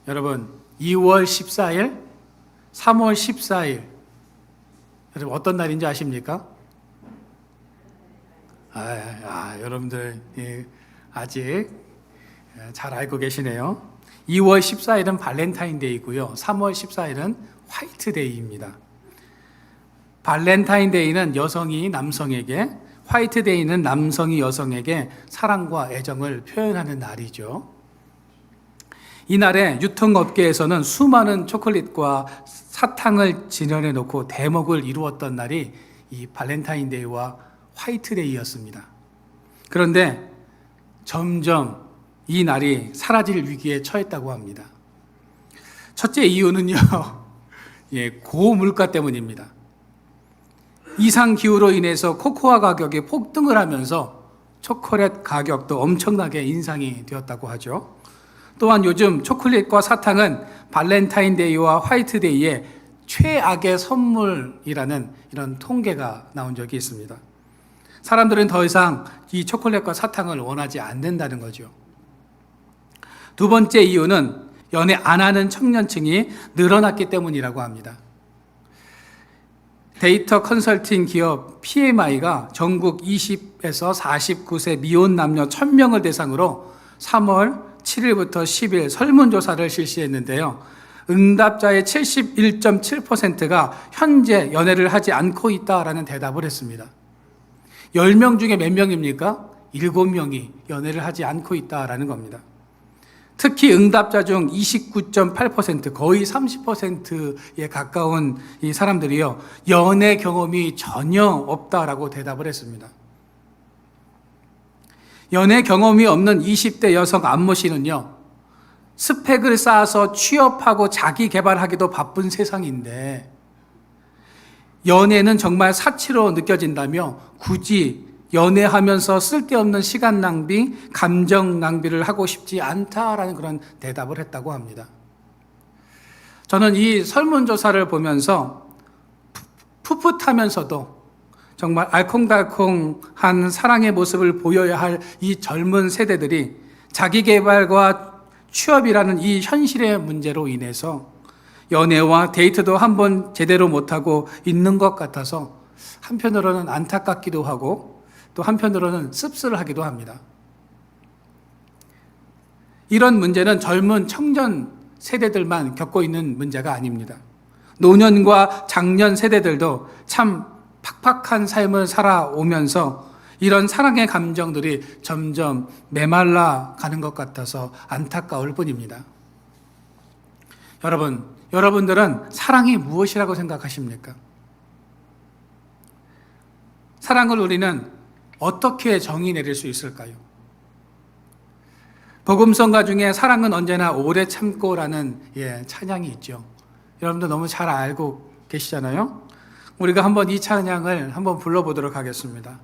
여러분 2월 14일, 3월 14일 여러분 어떤 날인지 아십니까? 여러분들 아직 잘 알고 계시네요. 2월 14일은 발렌타인데이고요. 3월 14일은 화이트데이입니다. 발렌타인데이는 여성이 남성에게, 화이트데이는 남성이 여성에게 사랑과 애정을 표현하는 날이죠. 이날에 유통업계에서는 수많은 초콜릿과 사탕을 진열해 놓고 대목을 이루었던 날이 이 발렌타인데이와 화이트데이였습니다. 그런데 점점 이 날이 사라질 위기에 처했다고 합니다. 첫째 이유는요, 고물가 때문입니다. 이상기후로 인해서 코코아 가격이 폭등을 하면서 초콜릿 가격도 엄청나게 인상이 되었다고 하죠. 또한 요즘 초콜릿과 사탕은 발렌타인데이와 화이트데이의 최악의 선물이라는 이런 통계가 나온 적이 있습니다. 사람들은 더 이상 이 초콜릿과 사탕을 원하지 않는다는 거죠. 두 번째 이유는 연애 안 하는 청년층이 늘어났기 때문이라고 합니다. 데이터 컨설팅 기업 PMI가 전국 20에서 49세 미혼 남녀 1000명을 대상으로 3월 7일부터 10일 설문조사를 실시했는데요. 응답자의 71.7%가 현재 연애를 하지 않고 있다라는 대답을 했습니다. 10명 중에 몇 명입니까? 7명이 연애를 하지 않고 있다라는 겁니다. 특히 응답자 중 29.8%, 거의 30%에 가까운 이 사람들이요, 연애 경험이 전혀 없다라고 대답을 했습니다. 연애 경험이 없는 20대 여성 안모 씨는요, 스펙을 쌓아서 취업하고 자기 개발하기도 바쁜 세상인데 연애는 정말 사치로 느껴진다며 굳이 연애하면서 쓸데없는 시간 낭비, 감정 낭비를 하고 싶지 않다라는 그런 대답을 했다고 합니다. 저는 이 설문조사를 보면서 풋풋하면서도 정말 알콩달콩한 사랑의 모습을 보여야 할 이 젊은 세대들이 자기 개발과 취업이라는 이 현실의 문제로 인해서 연애와 데이트도 한번 제대로 못하고 있는 것 같아서 한편으로는 안타깝기도 하고 또 한편으로는 씁쓸하기도 합니다. 이런 문제는 젊은 청년 세대들만 겪고 있는 문제가 아닙니다. 노년과 장년 세대들도 참 팍팍한 삶을 살아오면서 이런 사랑의 감정들이 점점 메말라 가는 것 같아서 안타까울 뿐입니다. 여러분들은 사랑이 무엇이라고 생각하십니까? 사랑을 우리는 어떻게 정의 내릴 수 있을까요? 복음성가 중에 사랑은 언제나 오래 참고라는 찬양이 있죠. 여러분도 너무 잘 알고 계시잖아요. 우리가 한번 이 찬양을 한번 불러보도록 하겠습니다.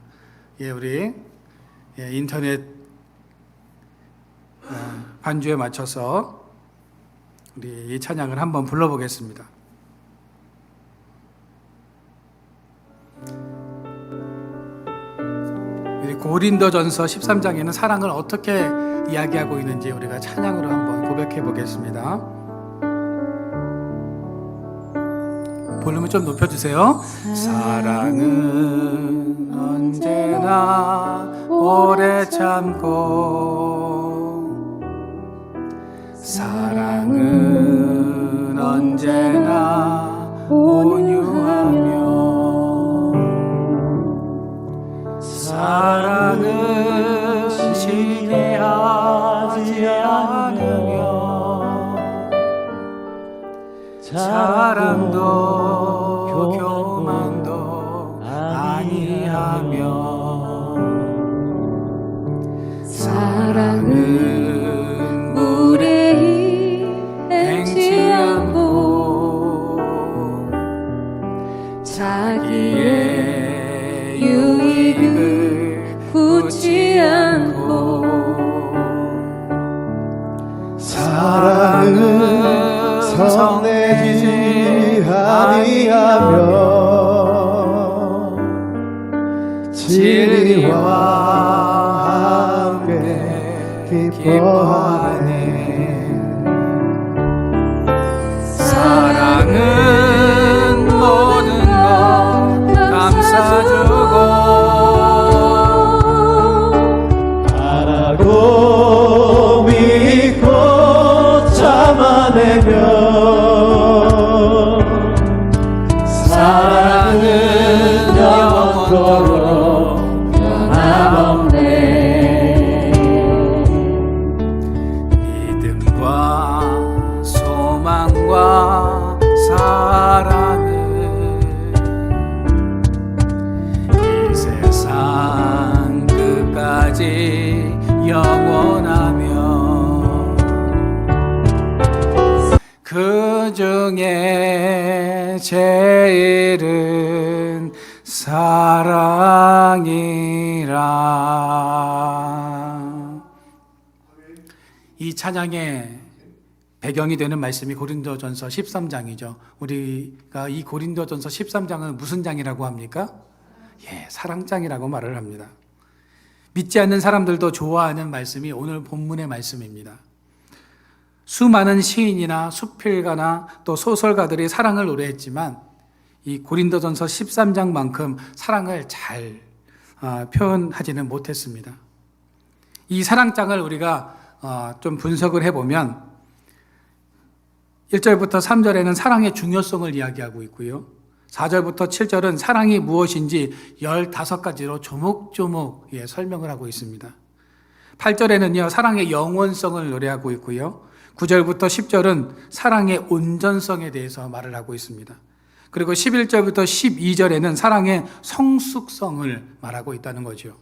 우리 인터넷 반주에 맞춰서 우리 이 찬양을 한번 불러보겠습니다. 우리 고린도전서 13장에는 사랑을 어떻게 이야기하고 있는지 우리가 찬양으로 한번 고백해 보겠습니다. 볼륨을 좀 높여주세요. 사랑은 언제나 오래 참고 사랑은 언제나 온유하며 사랑은 시기하지 않으며 자랑도 교만도 아니하며 사랑은 무례히 행치 않고 자기의 유익을 굳지 않고 사랑은 성내지 아니하며 진리와 함께 기뻐하네 사랑은 영원토록 변함없네. 믿음과 소망과 사랑은 이 세상 끝까지 영원하며 그 중에 제일은 사랑이라. 이 찬양의 배경이 되는 말씀이 고린도전서 13장이죠. 우리가 이 고린도전서 13장은 무슨 장이라고 합니까? 예, 사랑장이라고 말을 합니다. 믿지 않는 사람들도 좋아하는 말씀이 오늘 본문의 말씀입니다. 수많은 시인이나 수필가나 또 소설가들이 사랑을 노래했지만 이 고린도전서 13장만큼 사랑을 잘 표현하지는 못했습니다. 이 사랑장을 우리가 좀 분석을 해보면 1절부터 3절에는 사랑의 중요성을 이야기하고 있고요. 4절부터 7절은 사랑이 무엇인지 15가지로 조목조목 설명을 하고 있습니다. 8절에는요, 사랑의 영원성을 노래하고 있고요. 9절부터 10절은 사랑의 온전성에 대해서 말을 하고 있습니다. 그리고 11절부터 12절에는 사랑의 성숙성을 말하고 있다는 거죠.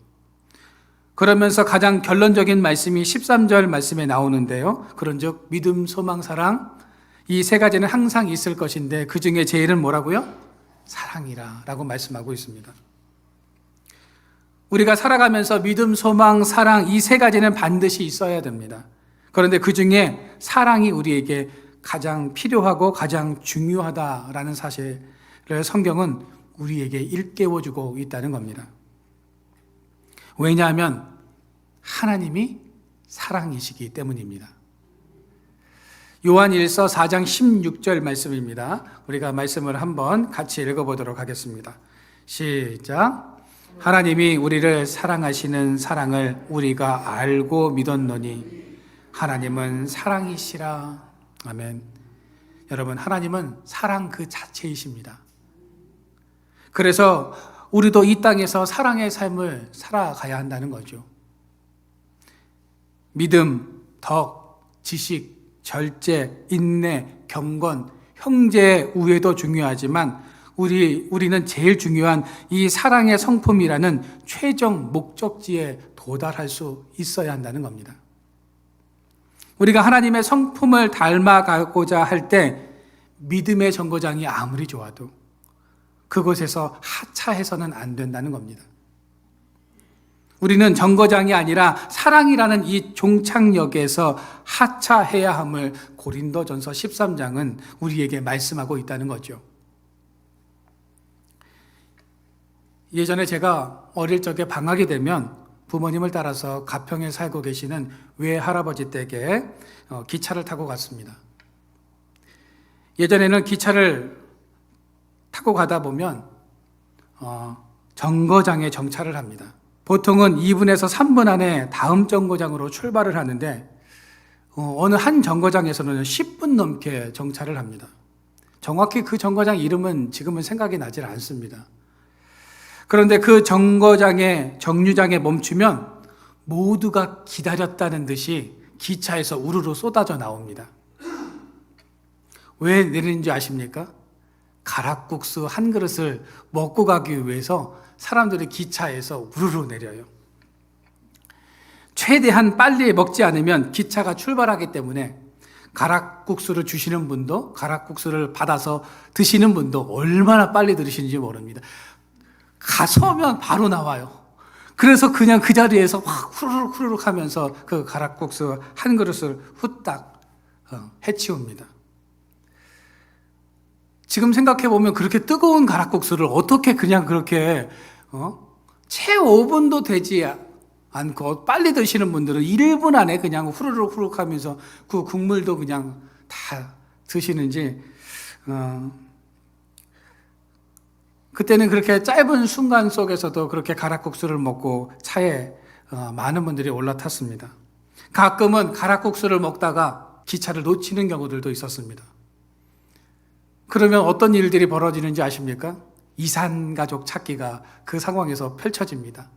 그러면서 가장 결론적인 말씀이 13절 말씀에 나오는데요. 그런즉 믿음, 소망, 사랑 이 세 가지는 항상 있을 것인데 그 중에 제일은 뭐라고요? 사랑이라 라고 말씀하고 있습니다. 우리가 살아가면서 믿음, 소망, 사랑 이 세 가지는 반드시 있어야 됩니다. 그런데 그 중에 사랑이 우리에게 가장 필요하고 가장 중요하다라는 사실을 성경은 우리에게 일깨워주고 있다는 겁니다. 왜냐하면 하나님이 사랑이시기 때문입니다. 요한일서 4장 16절 말씀입니다. 우리가 말씀을 한번 같이 읽어보도록 하겠습니다. 시작. 하나님이 우리를 사랑하시는 사랑을 우리가 알고 믿었노니 하나님은 사랑이시라. 아멘. 여러분, 하나님은 사랑 그 자체이십니다. 그래서 우리도 이 땅에서 사랑의 삶을 살아가야 한다는 거죠. 믿음, 덕, 지식, 절제, 인내, 경건, 형제 우애도 중요하지만 우리는 제일 중요한 이 사랑의 성품이라는 최종 목적지에 도달할 수 있어야 한다는 겁니다. 우리가 하나님의 성품을 닮아가고자 할 때 믿음의 정거장이 아무리 좋아도 그곳에서 하차해서는 안 된다는 겁니다. 우리는 정거장이 아니라 사랑이라는 이 종착역에서 하차해야 함을 고린도전서 13장은 우리에게 말씀하고 있다는 거죠. 예전에 제가 어릴 적에 방학이 되면 부모님을 따라서 가평에 살고 계시는 외할아버지 댁에 기차를 타고 갔습니다. 예전에는 기차를 타고 가다 보면 정거장에 정차를 합니다. 보통은 2분에서 3분 안에 다음 정거장으로 출발을 하는데 어느 한 정거장에서는 10분 넘게 정차를 합니다. 정확히 그 정거장 이름은 지금은 생각이 나질 않습니다. 그런데 그 정거장에 정류장에 멈추면 모두가 기다렸다는 듯이 기차에서 우르르 쏟아져 나옵니다. 왜 내리는지 아십니까? 가락국수 한 그릇을 먹고 가기 위해서 사람들이 기차에서 우르르 내려요. 최대한 빨리 먹지 않으면 기차가 출발하기 때문에 가락국수를 주시는 분도 가락국수를 받아서 드시는 분도 얼마나 빨리 들으시는지 모릅니다. 가서면 바로 나와요. 그래서 그냥 그 자리에서 확 후루룩 후루룩 하면서 그 가락국수 한 그릇을 후딱 해치웁니다. 지금 생각해보면 그렇게 뜨거운 가락국수를 어떻게 그냥 그렇게 채 5분도 되지 않고 빨리 드시는 분들은 1분 안에 그냥 후루룩 후루룩 하면서 그 국물도 그냥 다 드시는지 그때는 그렇게 짧은 순간 속에서도 그렇게 가락국수를 먹고 차에 많은 분들이 올라탔습니다. 가끔은 가락국수를 먹다가 기차를 놓치는 경우들도 있었습니다. 그러면 어떤 일들이 벌어지는지 아십니까? 이산 가족 찾기가 그 상황에서 펼쳐집니다.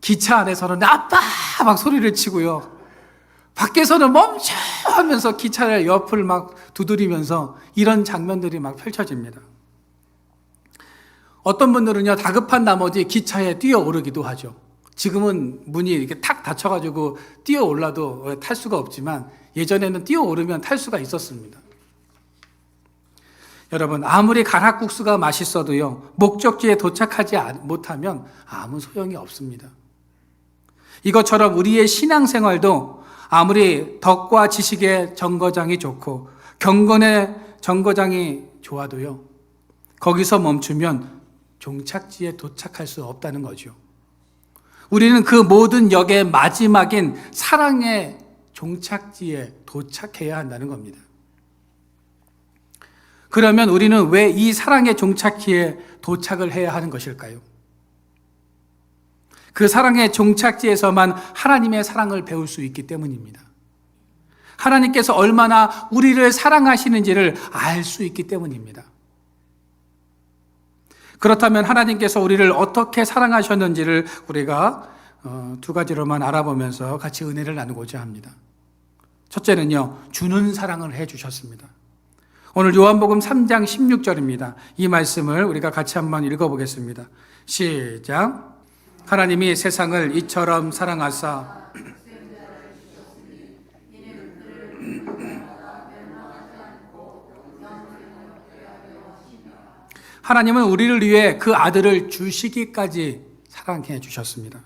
기차 안에서는 아빠 막 소리를 치고요. 밖에서는 멈춰 하면서 기차의 옆을 막 두드리면서 이런 장면들이 막 펼쳐집니다. 어떤 분들은요, 다급한 나머지 기차에 뛰어오르기도 하죠. 지금은 문이 이렇게 탁 닫혀가지고 뛰어올라도 탈 수가 없지만 예전에는 뛰어오르면 탈 수가 있었습니다. 여러분, 아무리 가락국수가 맛있어도요, 목적지에 도착하지 못하면 아무 소용이 없습니다. 이것처럼 우리의 신앙생활도 아무리 덕과 지식의 정거장이 좋고 경건의 정거장이 좋아도요, 거기서 멈추면 종착지에 도착할 수 없다는 거죠. 우리는 그 모든 역의 마지막인 사랑의 종착지에 도착해야 한다는 겁니다. 그러면 우리는 왜 이 사랑의 종착지에 도착을 해야 하는 것일까요? 그 사랑의 종착지에서만 하나님의 사랑을 배울 수 있기 때문입니다. 하나님께서 얼마나 우리를 사랑하시는지를 알 수 있기 때문입니다. 그렇다면 하나님께서 우리를 어떻게 사랑하셨는지를 우리가 두 가지로만 알아보면서 같이 은혜를 나누고자 합니다. 첫째는요, 주는 사랑을 해주셨습니다. 오늘 요한복음 3장 16절입니다. 이 말씀을 우리가 같이 한번 읽어보겠습니다. 시작. 하나님이 세상을 이처럼 사랑하사 하나님은 우리를 위해 그 아들을 주시기까지 사랑해 주셨습니다.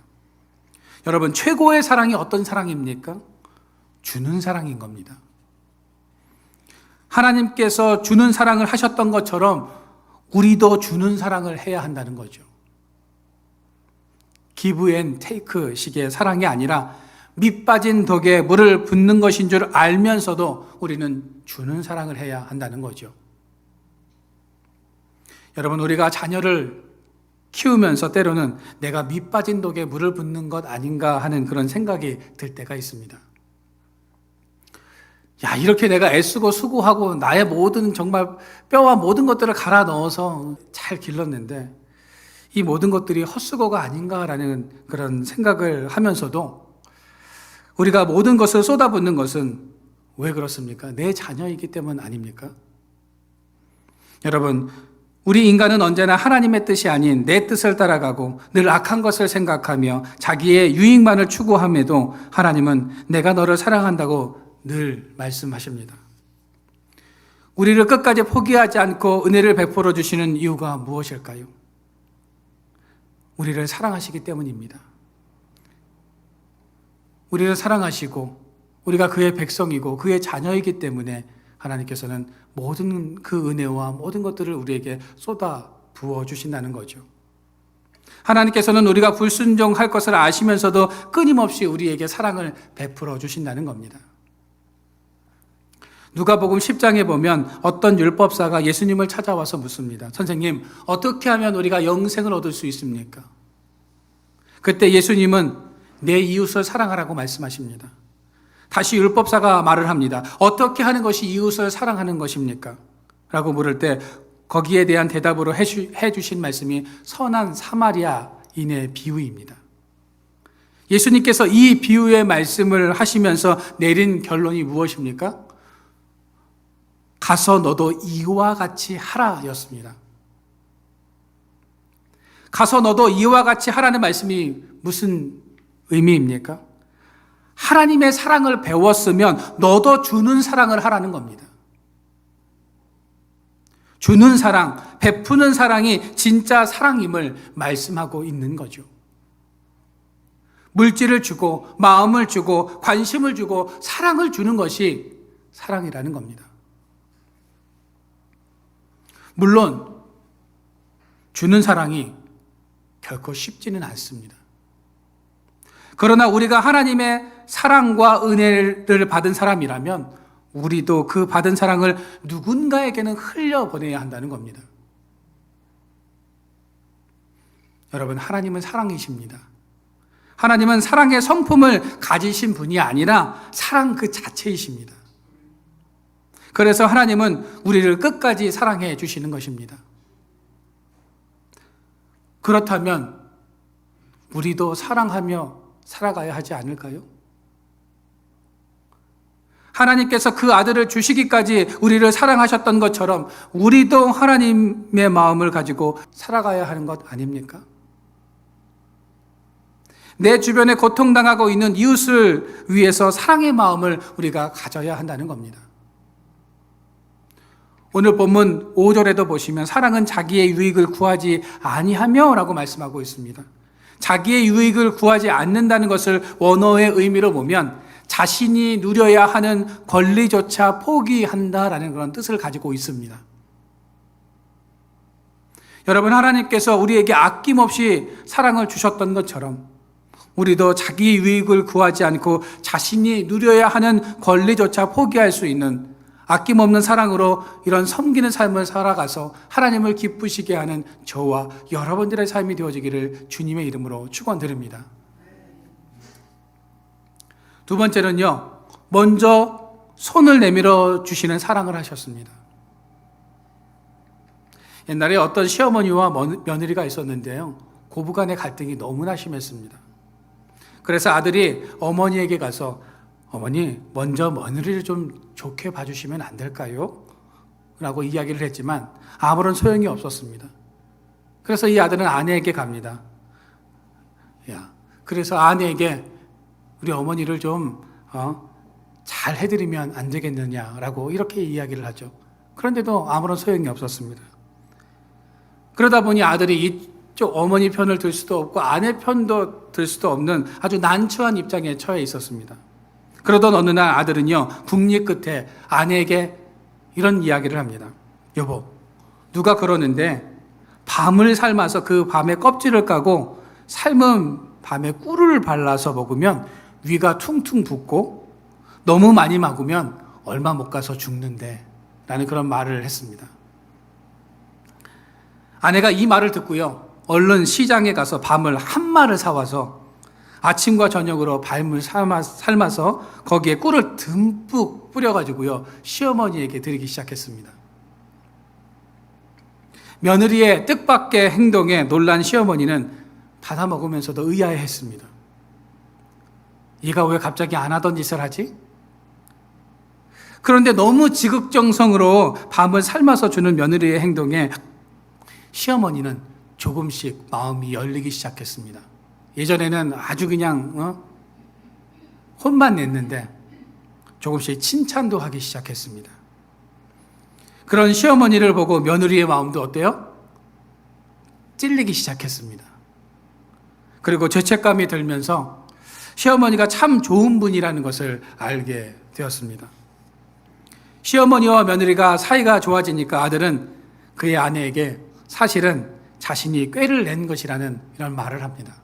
여러분, 최고의 사랑이 어떤 사랑입니까? 주는 사랑인 겁니다. 하나님께서 주는 사랑을 하셨던 것처럼 우리도 주는 사랑을 해야 한다는 거죠. give and take 식의 사랑이 아니라 밑빠진 덕에 물을 붓는 것인 줄 알면서도 우리는 주는 사랑을 해야 한다는 거죠. 여러분, 우리가 자녀를 키우면서 때로는 내가 밑빠진 독에 물을 붓는 것 아닌가 하는 그런 생각이 들 때가 있습니다. 야, 이렇게 내가 애쓰고 수고하고 나의 모든 정말 뼈와 모든 것들을 갈아 넣어서 잘 길렀는데 이 모든 것들이 헛수고가 아닌가라는 그런 생각을 하면서도 우리가 모든 것을 쏟아붓는 것은 왜 그렇습니까? 내 자녀이기 때문 아닙니까? 여러분, 우리 인간은 언제나 하나님의 뜻이 아닌 내 뜻을 따라가고 늘 악한 것을 생각하며 자기의 유익만을 추구함에도 하나님은 내가 너를 사랑한다고 늘 말씀하십니다. 우리를 끝까지 포기하지 않고 은혜를 베풀어 주시는 이유가 무엇일까요? 우리를 사랑하시기 때문입니다. 우리를 사랑하시고 우리가 그의 백성이고 그의 자녀이기 때문에 하나님께서는 모든 그 은혜와 모든 것들을 우리에게 쏟아 부어 주신다는 거죠. 하나님께서는 우리가 불순종할 것을 아시면서도 끊임없이 우리에게 사랑을 베풀어 주신다는 겁니다. 누가복음 10장에 보면 어떤 율법사가 예수님을 찾아와서 묻습니다. 선생님, 어떻게 하면 우리가 영생을 얻을 수 있습니까? 그때 예수님은 내 이웃을 사랑하라고 말씀하십니다. 다시 율법사가 말을 합니다. 어떻게 하는 것이 이웃을 사랑하는 것입니까? 라고 물을 때 거기에 대한 대답으로 해주신 말씀이 선한 사마리아인의 비유입니다. 예수님께서 이 비유의 말씀을 하시면서 내린 결론이 무엇입니까? 가서 너도 이와 같이 하라 였습니다. 가서 너도 이와 같이 하라는 말씀이 무슨 의미입니까? 하나님의 사랑을 배웠으면 너도 주는 사랑을 하라는 겁니다. 주는 사랑, 베푸는 사랑이 진짜 사랑임을 말씀하고 있는 거죠. 물질을 주고 마음을 주고 관심을 주고 사랑을 주는 것이 사랑이라는 겁니다. 물론 주는 사랑이 결코 쉽지는 않습니다. 그러나 우리가 하나님의 사랑과 은혜를 받은 사람이라면 우리도 그 받은 사랑을 누군가에게는 흘려보내야 한다는 겁니다. 여러분, 하나님은 사랑이십니다. 하나님은 사랑의 성품을 가지신 분이 아니라 사랑 그 자체이십니다. 그래서 하나님은 우리를 끝까지 사랑해 주시는 것입니다. 그렇다면 우리도 사랑하며 살아가야 하지 않을까요? 하나님께서 그 아들을 주시기까지 우리를 사랑하셨던 것처럼 우리도 하나님의 마음을 가지고 살아가야 하는 것 아닙니까? 내 주변에 고통당하고 있는 이웃을 위해서 사랑의 마음을 우리가 가져야 한다는 겁니다. 오늘 본문 5절에도 보시면 사랑은 자기의 유익을 구하지 아니하며 라고 말씀하고 있습니다. 자기의 유익을 구하지 않는다는 것을 원어의 의미로 보면 자신이 누려야 하는 권리조차 포기한다라는 그런 뜻을 가지고 있습니다. 여러분, 하나님께서 우리에게 아낌없이 사랑을 주셨던 것처럼 우리도 자기 유익을 구하지 않고 자신이 누려야 하는 권리조차 포기할 수 있는 아낌없는 사랑으로 이런 섬기는 삶을 살아가서 하나님을 기쁘시게 하는 저와 여러분들의 삶이 되어지기를 주님의 이름으로 축원드립니다. 두 번째는요, 먼저 손을 내밀어 주시는 사랑을 하셨습니다. 옛날에 어떤 시어머니와 며느리가 있었는데요, 고부간의 갈등이 너무나 심했습니다. 그래서 아들이 어머니에게 가서 어머니, 먼저 며느리를 좀 좋게 봐주시면 안 될까요? 라고 이야기를 했지만 아무런 소용이 없었습니다. 그래서 이 아들은 아내에게 갑니다. 그래서 아내에게 우리 어머니를 좀 잘 해드리면 안 되겠느냐라고 이렇게 이야기를 하죠. 그런데도 아무런 소용이 없었습니다. 그러다 보니 아들이 이쪽 어머니 편을 들 수도 없고 아내 편도 들 수도 없는 아주 난처한 입장에 처해 있었습니다. 그러던 어느 날 아들은요, 국리 끝에 아내에게 이런 이야기를 합니다. 여보, 누가 그러는데 밤을 삶아서 그 밤에 껍질을 까고 삶은 밤에 꿀을 발라서 먹으면 위가 퉁퉁 붓고 너무 많이 먹으면 얼마 못 가서 죽는데 라는 그런 말을 했습니다. 아내가 이 말을 듣고요, 얼른 시장에 가서 밤을 한 마를 사와서 아침과 저녁으로 밤을 삶아서 거기에 꿀을 듬뿍 뿌려가지고요, 시어머니에게 드리기 시작했습니다. 며느리의 뜻밖의 행동에 놀란 시어머니는 받아 먹으면서도 의아해했습니다. 얘가 왜 갑자기 안 하던 짓을 하지? 그런데 너무 지극정성으로 밤을 삶아서 주는 며느리의 행동에 시어머니는 조금씩 마음이 열리기 시작했습니다. 예전에는 아주 그냥 혼만 냈는데 조금씩 칭찬도 하기 시작했습니다. 그런 시어머니를 보고 며느리의 마음도 어때요? 찔리기 시작했습니다. 그리고 죄책감이 들면서 시어머니가 참 좋은 분이라는 것을 알게 되었습니다. 시어머니와 며느리가 사이가 좋아지니까 아들은 그의 아내에게 사실은 자신이 꾀를 낸 것이라는 이런 말을 합니다.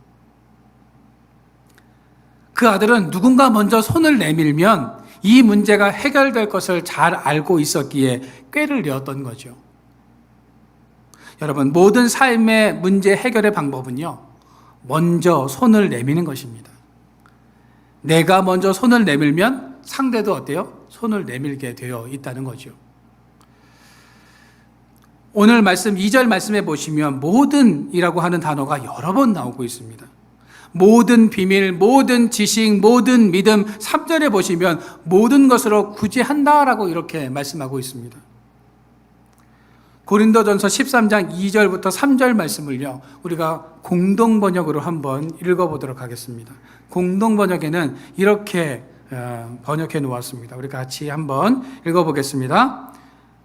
그 아들은 누군가 먼저 손을 내밀면 이 문제가 해결될 것을 잘 알고 있었기에 꾀를 내었던 거죠. 여러분, 모든 삶의 문제 해결의 방법은요, 먼저 손을 내미는 것입니다. 내가 먼저 손을 내밀면 상대도 어때요? 손을 내밀게 되어 있다는 거죠. 오늘 말씀 2절 말씀에 보시면 모든이라고 하는 단어가 여러 번 나오고 있습니다. 모든 비밀, 모든 지식, 모든 믿음, 3절에 보시면 모든 것으로 구제한다라고 이렇게 말씀하고 있습니다. 고린도전서 13장 2절부터 3절 말씀을요, 우리가 공동 번역으로 한번 읽어보도록 하겠습니다. 공동 번역에는 이렇게 번역해 놓았습니다. 우리 같이 한번 읽어보겠습니다.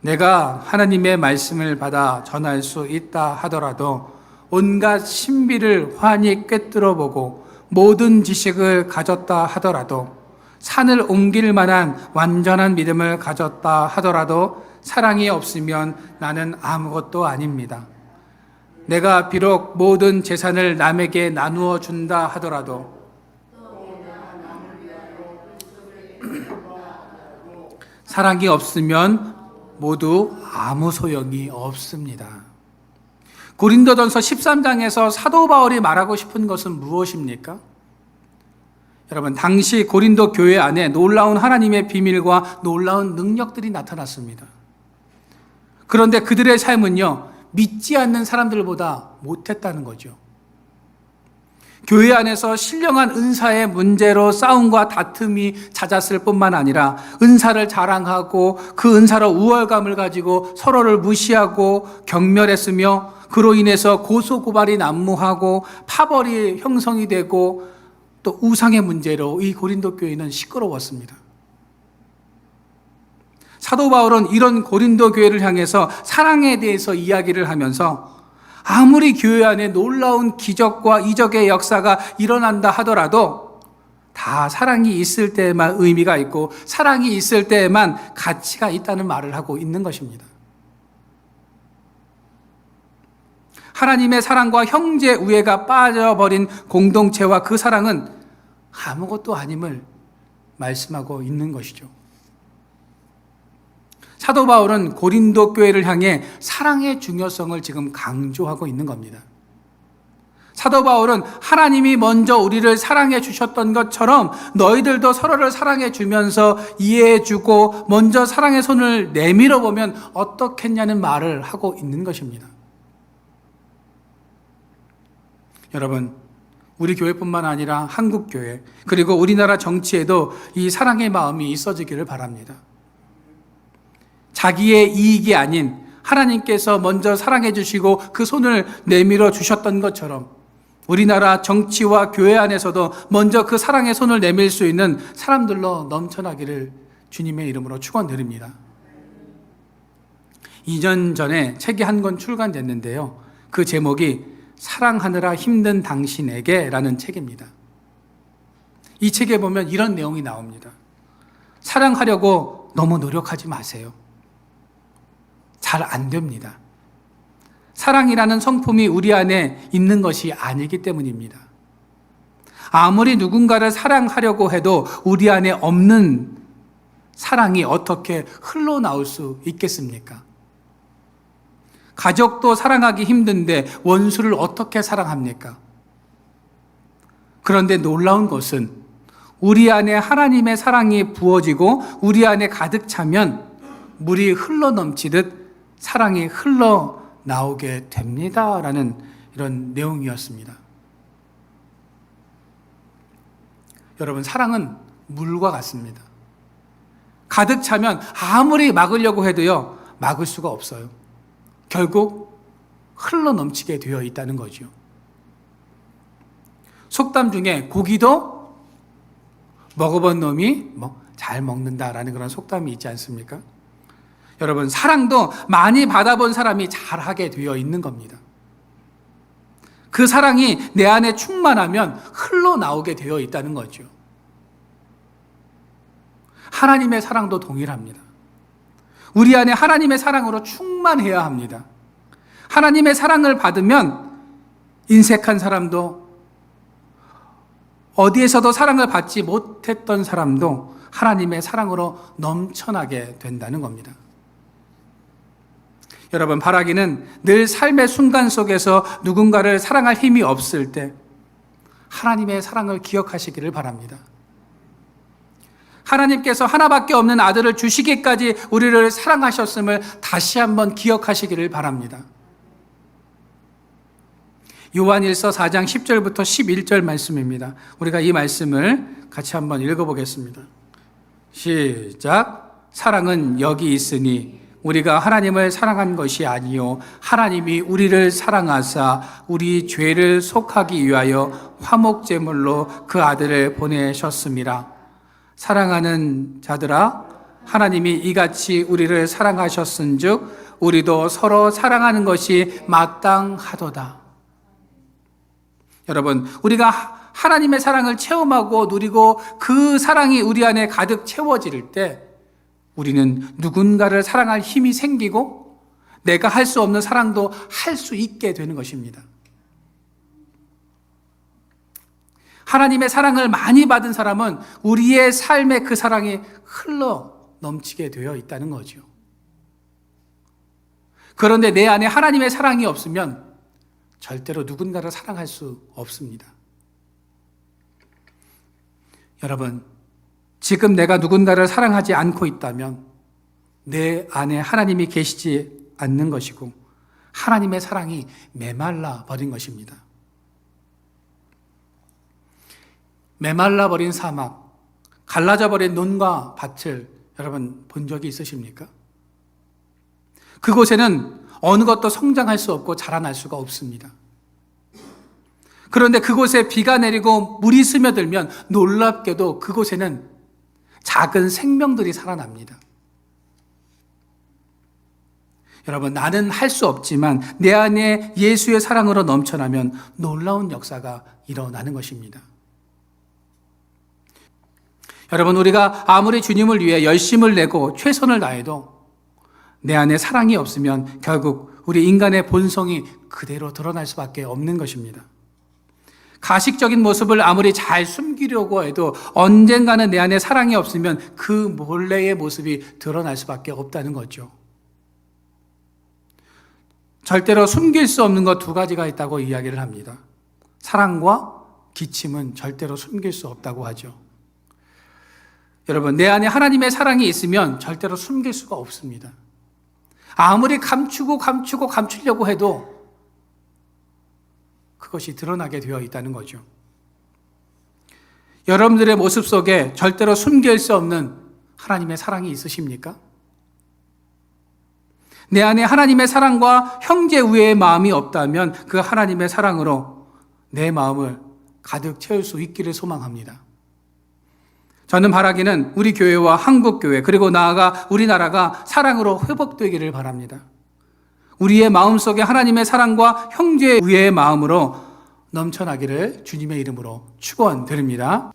내가 하나님의 말씀을 받아 전할 수 있다 하더라도 온갖 신비를 환히 꿰뚫어 보고 모든 지식을 가졌다 하더라도 산을 옮길 만한 완전한 믿음을 가졌다 하더라도 사랑이 없으면 나는 아무것도 아닙니다. 내가 비록 모든 재산을 남에게 나누어 준다 하더라도 사랑이 없으면 모두 아무 소용이 없습니다. 고린도전서 13장에서 사도 바울이 말하고 싶은 것은 무엇입니까? 여러분, 당시 고린도 교회 안에 놀라운 하나님의 비밀과 놀라운 능력들이 나타났습니다. 그런데 그들의 삶은요, 믿지 않는 사람들보다 못했다는 거죠. 교회 안에서 신령한 은사의 문제로 싸움과 다툼이 잦았을 뿐만 아니라 은사를 자랑하고 그 은사로 우월감을 가지고 서로를 무시하고 경멸했으며 그로 인해서 고소고발이 난무하고 파벌이 형성이 되고 또 우상의 문제로 이 고린도 교회는 시끄러웠습니다. 사도 바울은 이런 고린도 교회를 향해서 사랑에 대해서 이야기를 하면서 아무리 교회 안에 놀라운 기적과 이적의 역사가 일어난다 하더라도 다 사랑이 있을 때에만 의미가 있고 사랑이 있을 때에만 가치가 있다는 말을 하고 있는 것입니다. 하나님의 사랑과 형제 우애가 빠져버린 공동체와 그 사랑은 아무것도 아님을 말씀하고 있는 것이죠. 사도 바울은 고린도 교회를 향해 사랑의 중요성을 지금 강조하고 있는 겁니다. 사도 바울은 하나님이 먼저 우리를 사랑해 주셨던 것처럼 너희들도 서로를 사랑해 주면서 이해해 주고 먼저 사랑의 손을 내밀어 보면 어떻겠냐는 말을 하고 있는 것입니다. 여러분, 우리 교회뿐만 아니라 한국 교회 그리고 우리나라 정치에도 이 사랑의 마음이 있어지기를 바랍니다. 자기의 이익이 아닌 하나님께서 먼저 사랑해 주시고 그 손을 내밀어 주셨던 것처럼 우리나라 정치와 교회 안에서도 먼저 그 사랑의 손을 내밀 수 있는 사람들로 넘쳐나기를 주님의 이름으로 축원드립니다. 2년 전에 책이 한 권 출간됐는데요. 그 제목이 사랑하느라 힘든 당신에게 라는 책입니다. 이 책에 보면 이런 내용이 나옵니다. 사랑하려고 너무 노력하지 마세요. 잘 안 됩니다. 사랑이라는 성품이 우리 안에 있는 것이 아니기 때문입니다. 아무리 누군가를 사랑하려고 해도 우리 안에 없는 사랑이 어떻게 흘러나올 수 있겠습니까? 가족도 사랑하기 힘든데 원수를 어떻게 사랑합니까? 그런데 놀라운 것은 우리 안에 하나님의 사랑이 부어지고 우리 안에 가득 차면 물이 흘러넘치듯 사랑이 흘러나오게 됩니다라는 이런 내용이었습니다. 여러분, 사랑은 물과 같습니다. 가득 차면 아무리 막으려고 해도요, 막을 수가 없어요. 결국 흘러넘치게 되어 있다는 거죠. 속담 중에 고기도 먹어본 놈이 잘 먹는다라는 그런 속담이 있지 않습니까? 여러분, 사랑도 많이 받아본 사람이 잘하게 되어 있는 겁니다. 그 사랑이 내 안에 충만하면 흘러나오게 되어 있다는 거죠. 하나님의 사랑도 동일합니다. 우리 안에 하나님의 사랑으로 충만해야 합니다. 하나님의 사랑을 받으면 인색한 사람도 어디에서도 사랑을 받지 못했던 사람도 하나님의 사랑으로 넘쳐나게 된다는 겁니다. 여러분, 바라기는 늘 삶의 순간 속에서 누군가를 사랑할 힘이 없을 때 하나님의 사랑을 기억하시기를 바랍니다. 하나님께서 하나밖에 없는 아들을 주시기까지 우리를 사랑하셨음을 다시 한번 기억하시기를 바랍니다. 요한일서 4장 10절부터 11절 말씀입니다. 우리가 이 말씀을 같이 한번 읽어보겠습니다. 시작. 사랑은 여기 있으니 우리가 하나님을 사랑한 것이 아니요 하나님이 우리를 사랑하사 우리 죄를 속하기 위하여 화목제물로 그 아들을 보내셨습니다. 사랑하는 자들아, 하나님이 이같이 우리를 사랑하셨은즉 우리도 서로 사랑하는 것이 마땅하도다. 여러분, 우리가 하나님의 사랑을 체험하고 누리고 그 사랑이 우리 안에 가득 채워질 때 우리는 누군가를 사랑할 힘이 생기고 내가 할 수 없는 사랑도 할 수 있게 되는 것입니다. 하나님의 사랑을 많이 받은 사람은 우리의 삶에 그 사랑이 흘러 넘치게 되어 있다는 거죠. 그런데 내 안에 하나님의 사랑이 없으면 절대로 누군가를 사랑할 수 없습니다. 여러분, 지금 내가 누군가를 사랑하지 않고 있다면 내 안에 하나님이 계시지 않는 것이고 하나님의 사랑이 메말라 버린 것입니다. 메말라 버린 사막, 갈라져 버린 논과 밭을 여러분 본 적이 있으십니까? 그곳에는 어느 것도 성장할 수 없고 자라날 수가 없습니다. 그런데 그곳에 비가 내리고 물이 스며들면 놀랍게도 그곳에는 작은 생명들이 살아납니다. 여러분, 나는 할 수 없지만 내 안에 예수의 사랑으로 넘쳐나면 놀라운 역사가 일어나는 것입니다. 여러분, 우리가 아무리 주님을 위해 열심을 내고 최선을 다해도 내 안에 사랑이 없으면 결국 우리 인간의 본성이 그대로 드러날 수밖에 없는 것입니다. 가식적인 모습을 아무리 잘 숨기려고 해도 언젠가는 내 안에 사랑이 없으면 그 몰래의 모습이 드러날 수밖에 없다는 거죠. 절대로 숨길 수 없는 것 두 가지가 있다고 이야기를 합니다. 사랑과 기침은 절대로 숨길 수 없다고 하죠. 여러분, 내 안에 하나님의 사랑이 있으면 절대로 숨길 수가 없습니다. 아무리 감추려고 해도 그것이 드러나게 되어 있다는 거죠. 여러분들의 모습 속에 절대로 숨길 수 없는 하나님의 사랑이 있으십니까? 내 안에 하나님의 사랑과 형제 우애의 마음이 없다면 그 하나님의 사랑으로 내 마음을 가득 채울 수 있기를 소망합니다. 저는 바라기는 우리 교회와 한국교회 그리고 나아가 우리나라가 사랑으로 회복되기를 바랍니다. 우리의 마음속에 하나님의 사랑과 형제 우애의 마음으로 넘쳐나기를 주님의 이름으로 축원드립니다.